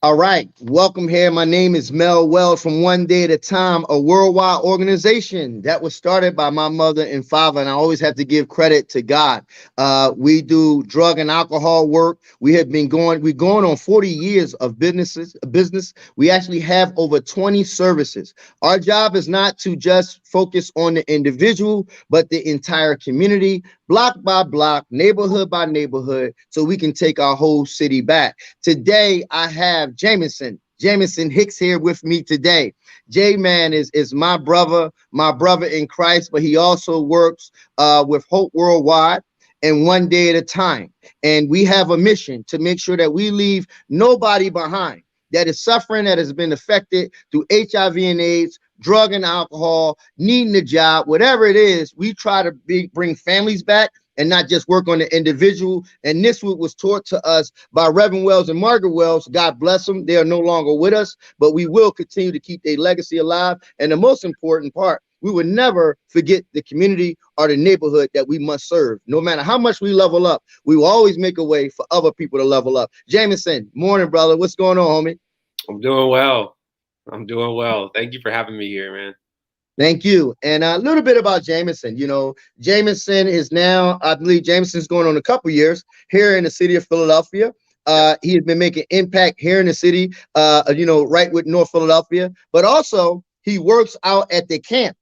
All right, welcome here. My name is Mel Wells from One Day at a Time, a worldwide organization that was started by my mother and father, and I always have to give credit to God. We do drug and alcohol work. We're going on 40 years of business. We actually have over 20 services. Our job is not to just focus on the individual, but the entire community, block by block, neighborhood by neighborhood, so we can take our whole city back. Today, I have Jamison Hicks here with me today. J-Man is my brother in Christ, but he also works with Hope Worldwide and One Day at a Time. And we have a mission to make sure that we leave nobody behind that is suffering, that has been affected through HIV and AIDS, drug and alcohol, needing a job, whatever it is. We try to bring families back and not just work on the individual. And this was taught to us by Reverend Wells and Margaret Wells. God bless them. They are no longer with us, but we will continue to keep their legacy alive. And the most important part, we will never forget the community or the neighborhood that we must serve. No matter how much we level up, we will always make a way for other people to level up. Jamison, morning, brother. What's going on, homie? I'm doing well. I'm doing well. Thank you for having me here, man. Thank you. And a little bit about Jamison. Jamison is now, I believe Jamison's going on a couple years here in the city of Philadelphia. He has been making impact here in the city, right with North Philadelphia, but also he works out at the camp.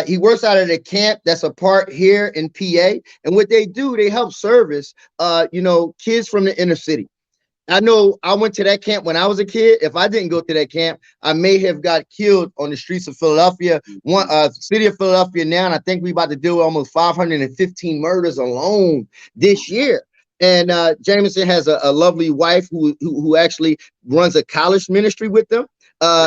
He works out at a camp that's a part here in PA. And what they do, they help service, kids from the inner city. I know I went to that camp when I was a kid. If I didn't go to that camp, I may have got killed on the streets of Philadelphia, city of Philadelphia now. And I think we're about to do almost 515 murders alone this year. And Jamison has a lovely wife who actually runs a college ministry with them.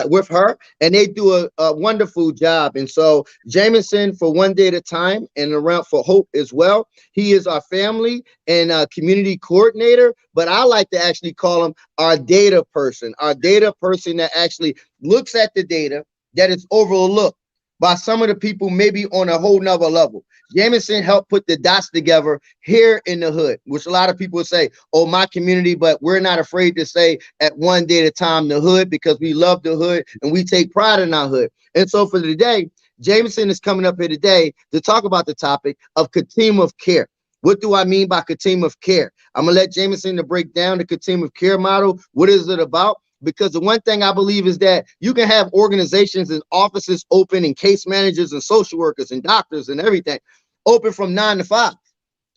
With her, and they do a wonderful job. And so Jamison, for One Day at a Time and around for Hope as well, he is our family and community coordinator, but I like to actually call him our data person that actually looks at the data that is overlooked by some of the people maybe on a whole nother level. Jamison helped put the dots together here in the hood, which a lot of people say, oh, my community, but we're not afraid to say at One Day at a Time, the hood, because we love the hood and we take pride in our hood. And so for today, Jamison is coming up here today to talk about the topic of continuum of care. What do I mean by continuum of care? I'm going to let Jamison to break down the continuum of care model. What is it about? Because the one thing I believe is that you can have organizations and offices open and case managers and social workers and doctors and everything open from 9 to 5.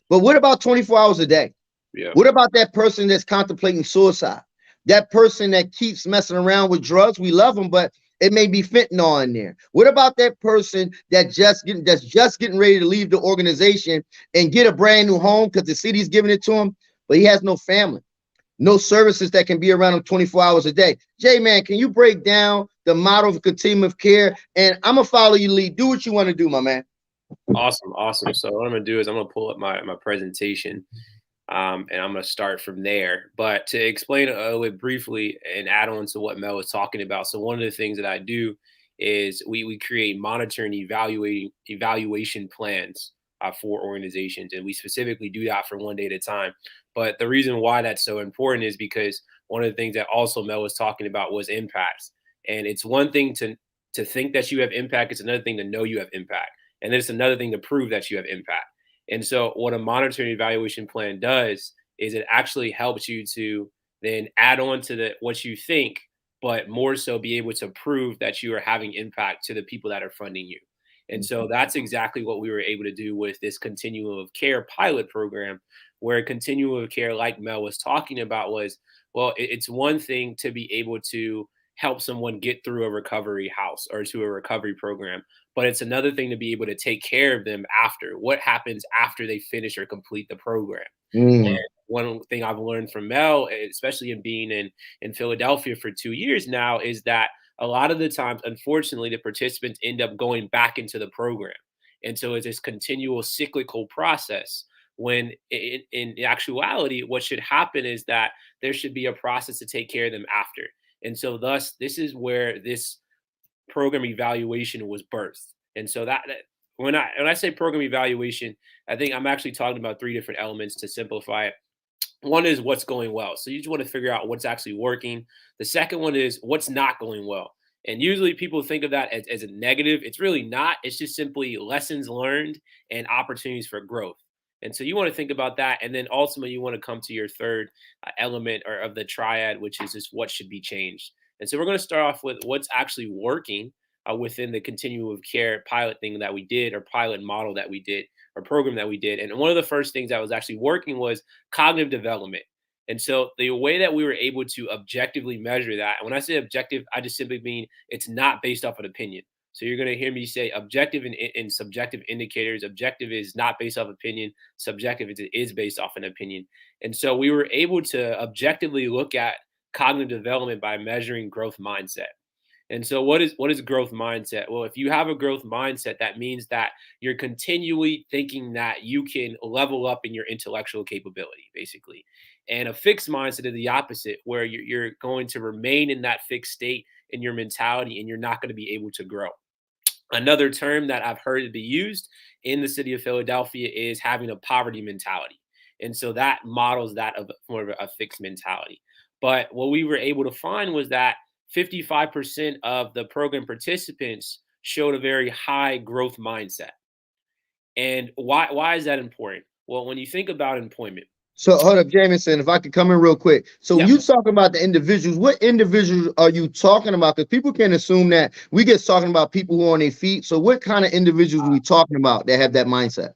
But what about 24 hours a day? Yeah. What about that person that's contemplating suicide? That person that keeps messing around with drugs? We love them, but it may be fentanyl in there. What about that person that's just getting ready to leave the organization and get a brand new home because the city's giving it to him, but he has no family? No services that can be around them 24 hours a day. J-Man, can you break down the model of continuum of care? And I'm going to follow you, Lee. Do what you want to do, my man. Awesome. So what I'm going to do is I'm going to pull up my presentation, and I'm going to start from there. But to explain a little bit briefly and add on to what Mel was talking about. So one of the things that I do is we create monitoring evaluation plans for organizations. And we specifically do that for One Day at a Time. But the reason why that's so important is because one of the things that also Mel was talking about was impacts. And it's one thing to think that you have impact. It's another thing to know you have impact. And then it's another thing to prove that you have impact. And so what a monitoring evaluation plan does is it actually helps you to then add on to what you think, but more so be able to prove that you are having impact to the people that are funding you. And so that's exactly what we were able to do with this Continuum of Care pilot program, where Continuum of Care, like Mel was talking about, was, well, it's one thing to be able to help someone get through a recovery house or to a recovery program, but it's another thing to be able to take care of them after. What happens after they finish or complete the program? And one thing I've learned from Mel, especially in being in Philadelphia for 2 years now, is that a lot of the times, unfortunately, the participants end up going back into the program. And so it's this continual cyclical process, when in actuality, what should happen is that there should be a process to take care of them after. And so thus, this is where this program evaluation was birthed. And so that when I say program evaluation, I think I'm actually talking about 3 different elements to simplify it. One is what's going well. So you just want to figure out what's actually working. The second one is what's not going well. And usually people think of that as a negative. It's really not. It's just simply lessons learned and opportunities for growth. And so you want to think about that. And then ultimately, you want to come to your third element or of the triad, which is just what should be changed. And so we're going to start off with what's actually working within the continuum of care pilot thing that we did, or pilot model that we did, or program that we did. And one of the first things that was actually working was cognitive development. And so the way that we were able to objectively measure that, and when I say objective, I just simply mean it's not based off an opinion. So you're going to hear me say objective and subjective indicators. Objective is not based off opinion. Subjective is based off an opinion. And so we were able to objectively look at cognitive development by measuring growth mindset. And so what is growth mindset? Well, if you have a growth mindset, that means that you're continually thinking that you can level up in your intellectual capability, basically. And a fixed mindset is the opposite, where you're going to remain in that fixed state in your mentality and you're not going to be able to grow. Another term that I've heard it be used in the city of Philadelphia is having a poverty mentality. And so that models that of more of a fixed mentality. But what we were able to find was that 55% of the program participants showed a very high growth mindset. And why is that important? Well, when you think about employment. So hold up, Jamison, if I could come in real quick. So Yep. you talking about the individuals. What individuals are you talking about? Because people can assume that we get talking about people who are on their feet. So what kind of individuals are we talking about that have that mindset?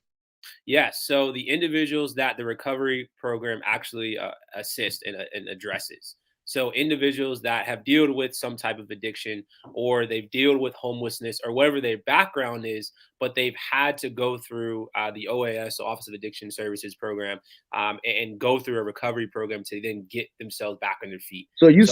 Yes. So the individuals that the recovery program actually assists and addresses. So individuals that have dealt with some type of addiction, or they've dealt with homelessness, or whatever their background is, but they've had to go through the OAS, so Office of Addiction Services program, and go through a recovery program to then get themselves back on their feet. So So you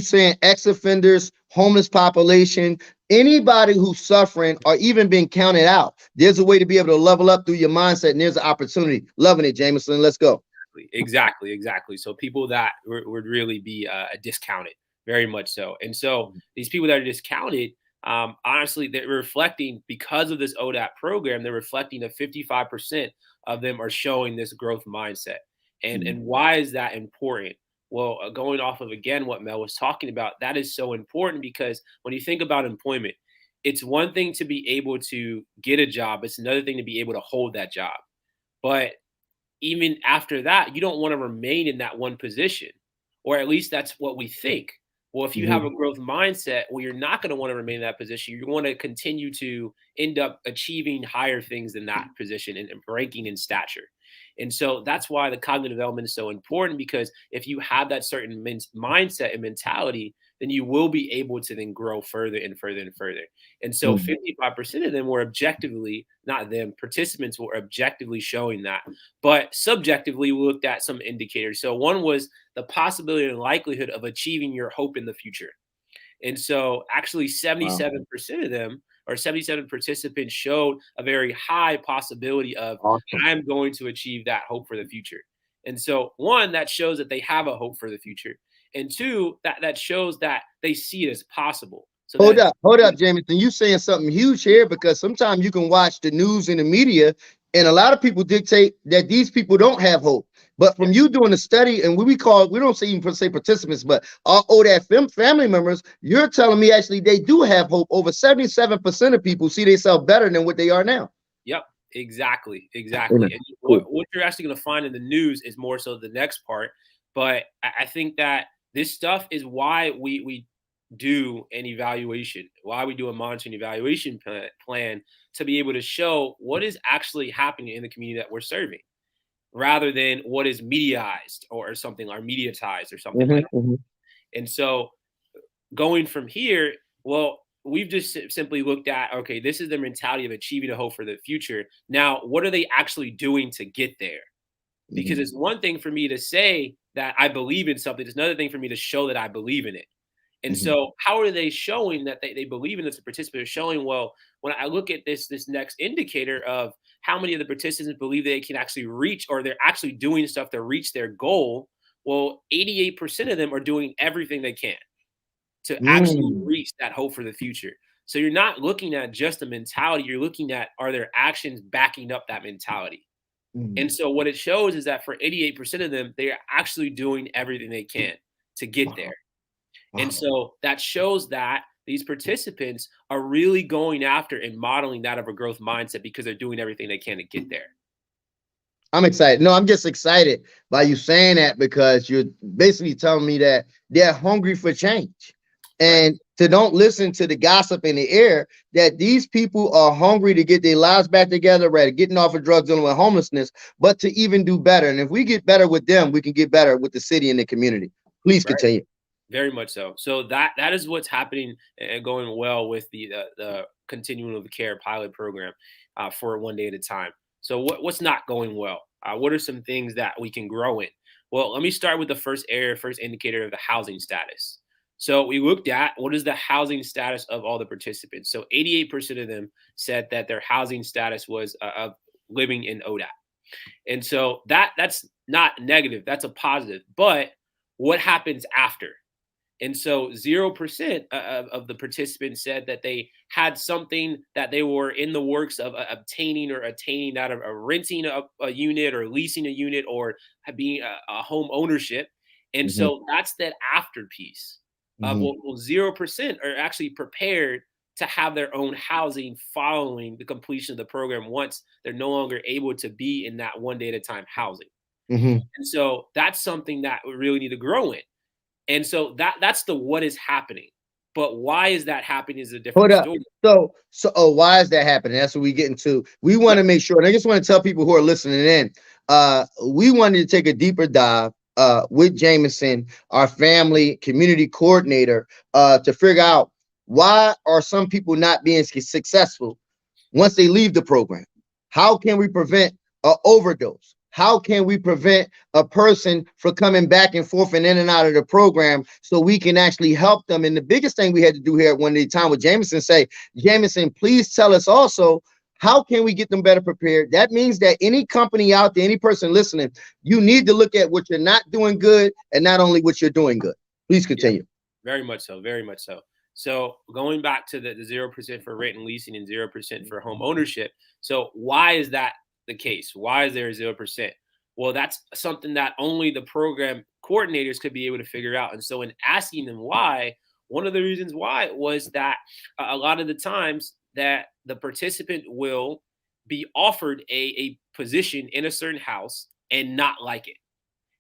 saying ex offenders, homeless population, anybody who's suffering or even being counted out. There's a way to be able to level up through your mindset, and there's an opportunity. Loving it, Jamison. Let's go. exactly. So people that would really be discounted, very much so. And so these people that are discounted, honestly, they're reflecting, because of this ODAP program, they're reflecting that 55% of them are showing this growth mindset. And why is that important? Well, going off of again what Mel was talking about, that is so important because when you think about employment, it's one thing to be able to get a job. It's another thing to be able to hold that job. But even after that, you don't want to remain in that one position, or at least that's what we think. Well, if you have a growth mindset, well, you're not going to want to remain in that position. You want to continue to end up achieving higher things than that position and ranking in stature. And so that's why the cognitive development is so important, because if you have that certain mindset and mentality, then you will be able to then grow further and further and further. And so 55% of them were objectively, not them, participants were objectively showing that. But subjectively, we looked at some indicators. So one was the possibility and likelihood of achieving your hope in the future. And so actually 77% of them, or 77 participants, showed a very high possibility of Awesome. I'm going to achieve that hope for the future. And so one, that shows that they have a hope for the future. And two, that shows that they see it as possible. So that Hold up, Jamison. You saying something huge here, because sometimes you can watch the news and the media, and a lot of people dictate that these people don't have hope. But from you doing the study, and we don't say even say participants, but all ODAT family members, you're telling me actually they do have hope. Over 77% of people see themselves better than what they are now. Yep, exactly. Amen. And Cool. what you're actually going to find in the news is more so the next part. But I think that this stuff is why we do an evaluation, why we do a monitoring evaluation plan, to be able to show what is actually happening in the community that we're serving, rather than what is mediaized or something, or mediatized or something like that. And so going from here, well, we've just simply looked at, okay, this is the mentality of achieving a hope for the future. Now, what are they actually doing to get there? Because it's one thing for me to say that I believe in something. It's another thing for me to show that I believe in it. And so how are they showing that they believe in this? The participant is showing, well, when I look at this next indicator of how many of the participants believe they can actually reach, or they're actually doing stuff to reach their goal, well, 88% of them are doing everything they can to actually reach that hope for the future. So you're not looking at just a mentality, you're looking at, are there actions backing up that mentality? Mm. And so what it shows is that for 88% of them, they are actually doing everything they can to get there. Wow. And Wow. so that shows that these participants are really going after and modeling that of a growth mindset because they're doing everything they can to get there. I'm excited. No, I'm just excited by you saying that because you're basically telling me that they're hungry for change Right. and to don't listen to the gossip in the air that these people are hungry to get their lives back together, right? Getting off of drugs, dealing with homelessness, but to even do better. And if we get better with them, we can get better with the city and the community. Please Right. continue. Very much so. So that is what's happening and going well with the Continuum of Care Pilot program for one day at a time. So what's not going well? What are some things that we can grow in? Well, let me start with the first area, first indicator of the housing status. So we looked at what is the housing status of all the participants. So 88% of them said that their housing status was of living in ODAP. And so that's not negative, that's a positive. But what happens after? And so 0% of the participants said that they had something that they were in the works of obtaining or attaining out of renting a unit or leasing a unit or being a home ownership. And Mhm, so that's that after piece. mhm, 0% are actually prepared to have their own housing following the completion of the program once they're no longer able to be in that one day at a time housing. mhm. And so that's something that we really need to grow in. And so that's the what is happening. But why is that happening is a Hold different up. story. So, why is that happening? That's what we get into. We want Yep. to make sure, and I just want to tell people who are listening in, we wanted to take a deeper dive with Jamison, our family community coordinator, to figure out why are some people not being successful once they leave the program? How can we prevent an overdose? How can we prevent a person from coming back and forth and in and out of the program so we can actually help them? And the biggest thing we had to do here at one day time with Jamison say, Jamison, please tell us also how can we get them better prepared? That means that any company out there, any person listening, you need to look at what you're not doing good and not only what you're doing good. Please Yeah, continue. very much so. Very much so. So going back to the 0% for rent and leasing and 0% for home ownership. So why is that the case? Why is there 0%? Well, that's something that only the program coordinators could be able to figure out. And so in asking them why, one of the reasons why was that a lot of the times that the participant will be offered a position in a certain house and not like it.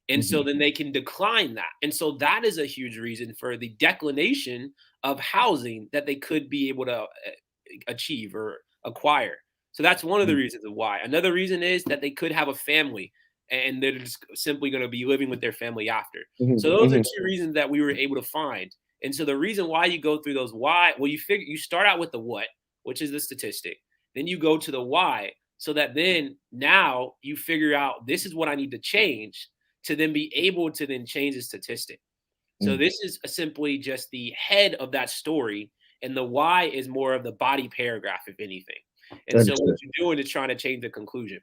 And so Mhm, then they can decline that. And so that is a huge reason for the declination of housing that they could be able to achieve or acquire. So that's one of the mhm, reasons of why. Another reason is that they could have a family and they're just simply going to be living with their family after. mhm, So those are mhm, two reasons that we were able to find. And so the reason why you go through those why, well, you start out with the what, which is the statistic. Then you go to the why, so that then now you figure out this is what I need to change to then be able to then change the statistic. So mhm. this is simply just the head of that story, and the why is more of the body paragraph, if anything. And so what Understood. you're doing is trying to change the conclusion.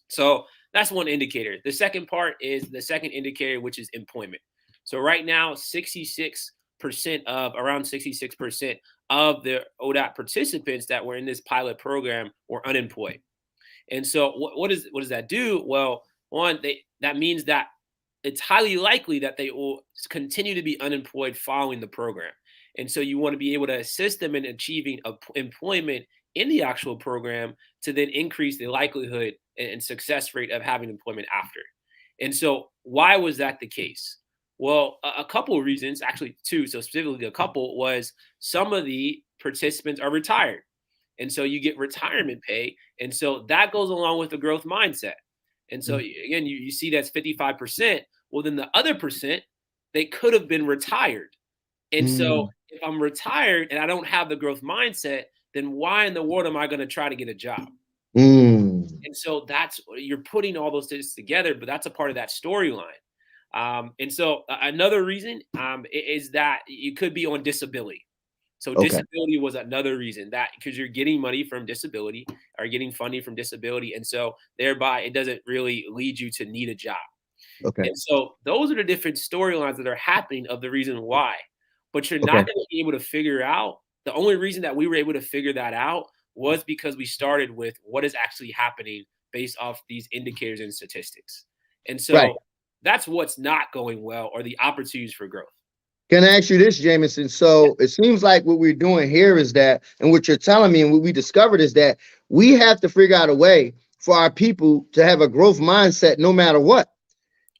So that's one indicator. The second part is the second indicator, which is employment. So right now, 66% of around 66% of the ODOT participants that were in this pilot program were unemployed. And so what does that do? Well, one, that means that it's highly likely that they will continue to be unemployed following the program. And so you want to be able to assist them in achieving employment in the actual program to then increase the likelihood and success rate of having employment after. And so why was that the case? Well, a couple of reasons, actually two. So specifically a couple was some of the participants are retired. And so you get retirement pay. And so that goes along with the growth mindset. And so again, you see that's 55%. Well, then the other percent, they could have been retired. And so Mm, if I'm retired and I don't have the growth mindset, then why in the world am I going to try to get a job? mm. And so that's you're putting all those things together, but that's a part of that storyline. And so another reason is that you could be on disability. So Okay. disability was another reason that because you're getting money from disability or getting funding from disability. And so thereby it doesn't really lead you to need a job. Okay. And so those are the different storylines that are happening of the reason why. But you're not Okay. going to be able to figure out the only reason that we were able to figure that out was because we started with what is actually happening based off these indicators and statistics. And Right. so that's what's not going well, or the opportunities for growth. Can I ask you this, Jamison? Yeah. So it seems like what we're doing here is that, and what you're telling me and what we discovered is that we have to figure out a way for our people to have a growth mindset no matter what.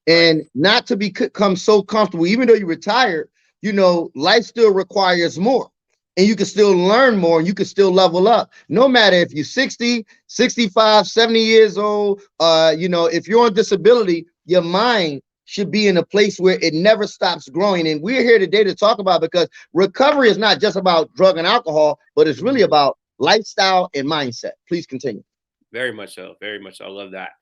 Right. And not to become so comfortable, even though you're retired, life still requires more. And you can still learn more and you can still level up. No matter if you're 60, 65, 70 years old, if you're on disability, your mind should be in a place where it never stops growing. And we're here today to talk about, because recovery is not just about drug and alcohol, but it's really about lifestyle and mindset. Please continue. Very much so. Very much so. I love that.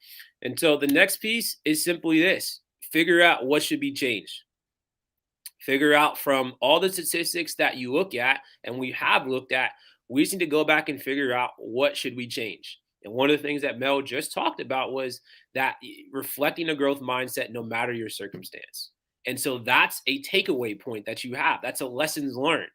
And so the next piece is simply this: figure out what should be changed. Figure out from all the statistics that you look at, and we have looked at, we just need to go back and figure out what should we change. And one of the things that Mel just talked about was that reflecting a growth mindset no matter your circumstance. And so that's a takeaway point that you have. That's a lessons learned.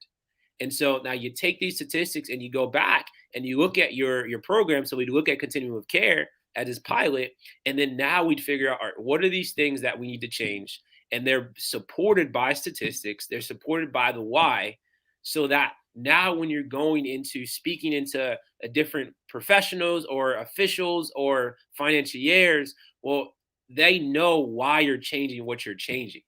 And so now you take these statistics and you go back and you look at your program. So we look at Continuum of Care as this pilot, and then now we'd figure out, all right, what are these things that we need to change? And they're supported by statistics. They're supported by the why, so that now when you're going into speaking into a different professionals or officials or financiers, well, they know why you're changing what you're changing.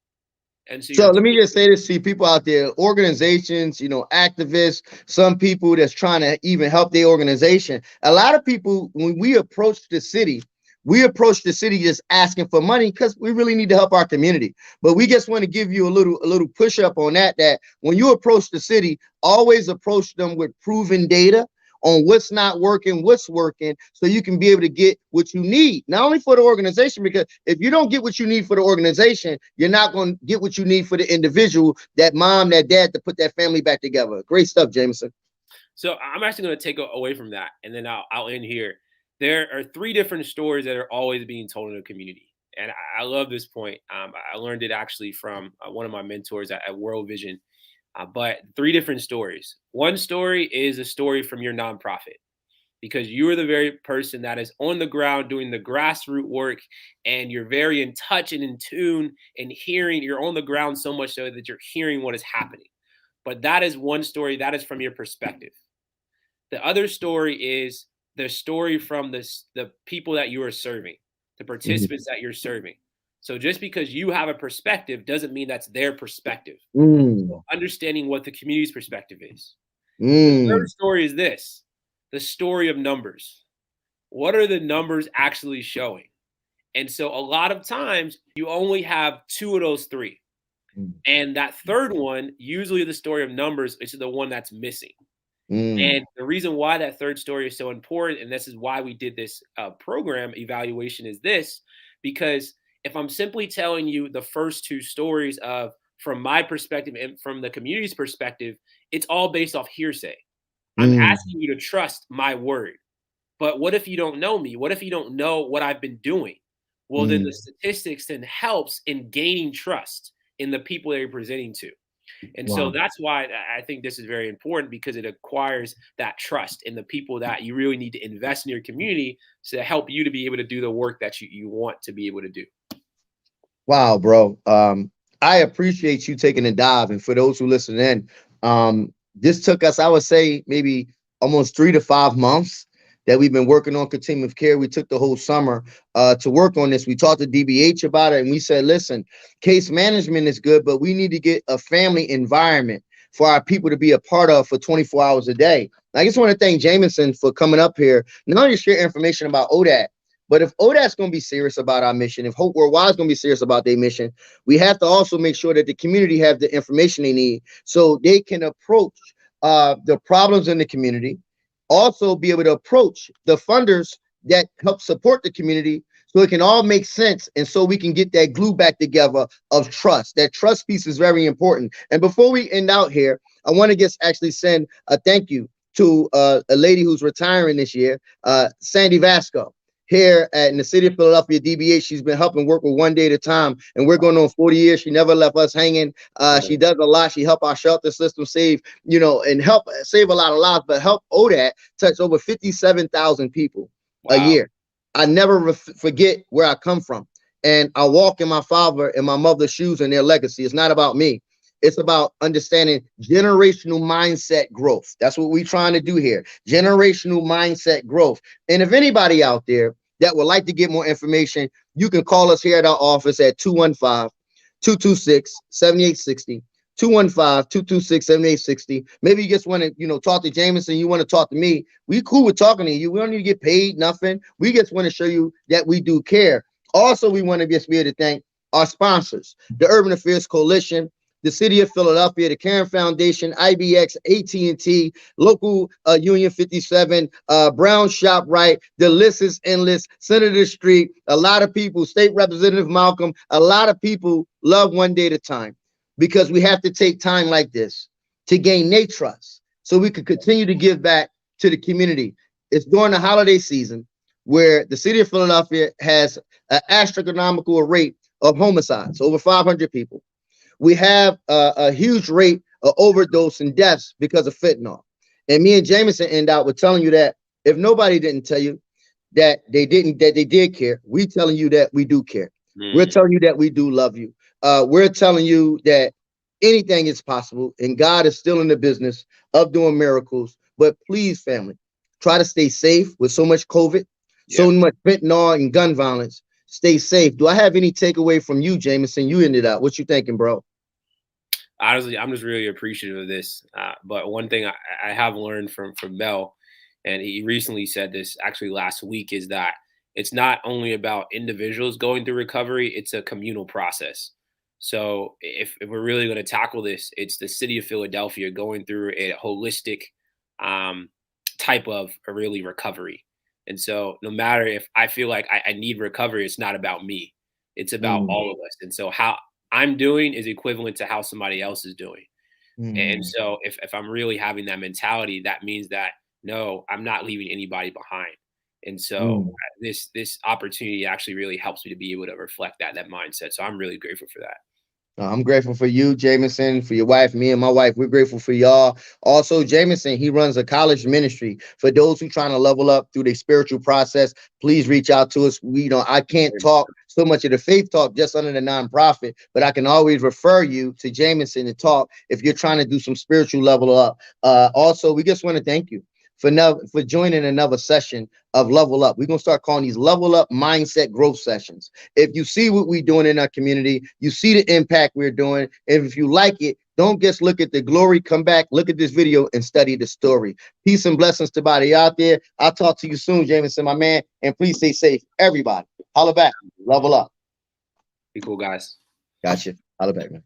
And so So let me just say this to people out there, organizations, activists, some people that's trying to even help their organization. A lot of people, when we approach the city just asking for money because we really need to help our community. But we just want to give you a little push up on that when you approach the city, always approach them with proven data on what's not working, what's working, so you can be able to get what you need, not only for the organization, because if you don't get what you need for the organization, you're not going to get what you need for the individual, that mom, that dad, to put that family back together. Great stuff, Jamison. So I'm actually going to take away from that, and then I'll end here. There are 3 different stories that are always being told in the community. And I love this point. I learned it actually from one of my mentors at World Vision. But 3 different stories. One story is a story from your nonprofit, because you are the very person that is on the ground doing the grassroots work, and you're very in touch and in tune and hearing. You're on the ground so much so that you're hearing what is happening. But that is one story. That is from your perspective. The other story is the story from the people that you are serving, the participants that you're serving. So just because you have a perspective doesn't mean that's their perspective. So understanding what the community's perspective is. The third story is this: the story of numbers. What are the numbers actually showing? And so a lot of times you only have 2 of those 3. And that third one, usually the story of numbers, is the one that's missing. And the reason why that third story is so important, and this is why we did this program evaluation, is this: because if I'm simply telling you the first 2 stories from my perspective and from the community's perspective, it's all based off hearsay. I'm asking you to trust my word. But what if you don't know me? What if you don't know what I've been doing? Well, then the statistics then helps in gaining trust in the people that you're presenting to. And so that's why I think this is very important, because it acquires that trust in the people that you really need to invest in your community to help you to be able to do the work that you want to be able to do. Wow, bro. I appreciate you taking a dive. And for those who listen in, this took us, I would say, maybe almost 3 to 5 months that we've been working on Continuum of Care. We took the whole summer to work on this. We talked to DBH about it, and we said, listen, case management is good, but we need to get a family environment for our people to be a part of for 24 hours a day. I just want to thank Jamison for coming up here, not only to share information about ODAT, but if ODAT's going to be serious about our mission, if Hope Worldwide is going to be serious about their mission, we have to also make sure that the community have the information they need so they can approach the problems in the community, also be able to approach the funders that help support the community, so it can all make sense, and so we can get that glue back together of trust. That trust piece is very important. And before we end out here, I want to just actually send a thank you to a lady who's retiring this year, Sandy Vasco. Here in the city of Philadelphia, DBA, she's been helping work with One Day at a Time, and we're going on 40 years. She never left us hanging. She does a lot. She helped our shelter system save, and help save a lot of lives, but help ODAT touch over 57,000 people a year. I never forget where I come from. And I walk in my father and my mother's shoes and their legacy. It's not about me. It's about understanding generational mindset growth. That's what we're trying to do here. Generational mindset growth. And if anybody out there that would like to get more information, you can call us here at our office at 215-226-7860. 215-226-7860. Maybe you just want to, talk to Jamison. You want to talk to me. We cool with talking to you. We don't need to get paid nothing. We just want to show you that we do care. Also, we want to just be able to thank our sponsors, the Urban Affairs Coalition, the City of Philadelphia, the Caring Foundation, IBX, AT&T, Local Union 57, Brown ShopRite. The list is endless. Senator Street, a lot of people, State Representative Malcolm, a lot of people love One Day at a Time, because we have to take time like this to gain their trust so we can continue to give back to the community. It's during the holiday season where the city of Philadelphia has an astronomical rate of homicides, over 500 people. We have a huge rate of overdose and deaths because of fentanyl. And me and Jamison end out with telling you that if nobody didn't tell you that they did care, we telling you that we do care. We're telling you that we do love you. We're telling you that anything is possible and God is still in the business of doing miracles. But please, family, try to stay safe with so much COVID, so much fentanyl and gun violence. Stay safe. Do I have any takeaway from you, Jamison? You ended up. What you thinking, bro? Honestly, I'm just really appreciative of this. But one thing I have learned from Mel, and he recently said this actually last week, is that it's not only about individuals going through recovery, it's a communal process. So if we're really going to tackle this, it's the city of Philadelphia going through a holistic type of a really recovery. And so no matter if I feel like I need recovery, it's not about me. It's about all of us. And so how I'm doing is equivalent to how somebody else is doing. And so if I'm really having that mentality, that means that, no, I'm not leaving anybody behind. And so this opportunity actually really helps me to be able to reflect that mindset. So I'm really grateful for that. I'm grateful for you, Jamison, for your wife. Me and my wife, we're grateful for y'all. Also, Jamison, he runs a college ministry. For those who trying to level up through their spiritual process, please reach out to us. I can't talk so much of the faith talk just under the nonprofit, but I can always refer you to Jamison to talk if you're trying to do some spiritual level up. Also, we just want to thank you for joining another session of Level Up. We're going to start calling these Level Up Mindset Growth Sessions. If you see what we're doing in our community, you see the impact we're doing. And if you like it, don't just look at the glory, come back, look at this video and study the story. Peace and blessings to everybody out there. I'll talk to you soon, Jamison, my man. And please stay safe, everybody. Holla back. Level Up. Be cool, guys. Gotcha. Holla back, man.